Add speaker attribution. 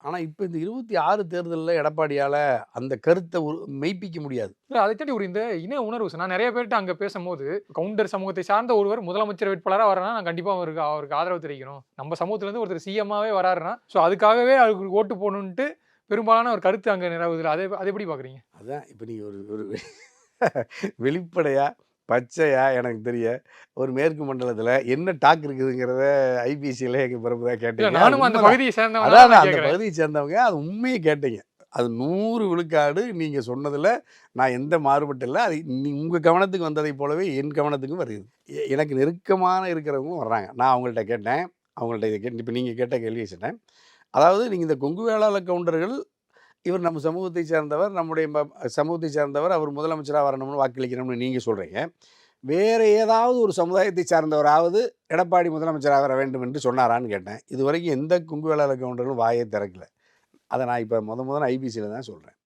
Speaker 1: ஆனா இப்ப இந்த 26 தேர்தல்ல எடப்பாடியால அந்த கருத்த மெய்ப்பிக்க முடியாது.
Speaker 2: இல்ல அதை தாண்டி ஒரு இந்த இன உணர்வு சார். நான் நெறைய பேர்ட்ட அங்க பேசும்போது, கவுண்டர் சமூகத்தை சார்ந்த ஒருவர் முதலமைச்சர் வேட்பாளரா வரனா, நான் கண்டிப்பா அவருக்கு ஆதரவு தெரிவிக்கணும். நம்ம சமூகத்துல இருந்து ஒருத்தர் சிஎம்மாவே வராருன்னா, சோ அதுக்காகவே அவருக்கு ஓட்டு போடணுன்ட்டு பெரும்பாலான ஒரு கருத்து அங்க நிலவுதுல. அதை எப்படி பார்க்குறீங்க?
Speaker 1: அதான் இப்ப நீங்க ஒரு ஒரு வெளிப்படையா, பச்சையா எனக்கு தெரியும். ஒரு மேற்கு மண்டலத்தில என்ன டாக் இருக்குதுங்கிறத ஐபிசில எங்க பிரபு தான்
Speaker 2: இல்ல
Speaker 1: கேட்டீங்க. அது
Speaker 2: நானும் அந்த
Speaker 1: உண்மதான்.
Speaker 2: பகுதியை சேர்ந்தவனால
Speaker 1: அதான்
Speaker 2: நான்
Speaker 1: அந்த
Speaker 2: கேட்கிறேன்.
Speaker 1: பகுதியை சேர்ந்தவங்க அது உண்மைய கேட்டீங்க. அது 100 விழுக்காடு நீங்க சொன்னதுல நான் எந்த மாறுபட்டு இல்ல. அது உங்க கவனத்துக்கு வந்ததைப் போலவே என் கவனத்துக்கும் வருது. எனக்கு நெருக்கமான இருக்கிறவங்களும் வர்றாங்க. நான் அவங்கள்ட்ட கேட்டேன். அவங்கள்ட்ட இத கேட்டு இப்ப நீங்க கேட்ட கேள்விய சொன்னேன். அதாவது நீங்க இந்த கொங்கு வேளாள கவுண்டர்கள் இவர் நம்ம சமூகத்தை சேர்ந்தவர், நம்முடைய சமூகத்தை சேர்ந்தவர், அவர் முதலமைச்சரா வரணும்னு வாக்களிக்கணும்னு நீங்க சொல்றீங்க. வேற ஏதாவது ஒரு சமுதாயத்தை சார்ந்தவராவது எடப்பாடி முதலமைச்சரா வர வேண்டும் என்று சொன்னாரான்னு கேட்டேன். இதுவரைக்கும் எந்த கொங்கு வேளாள கவுண்டர்களும் வாயே திறக்கல. அத நான் இப்ப முதல்ல ஐபிசில தான் சொல்றேன்.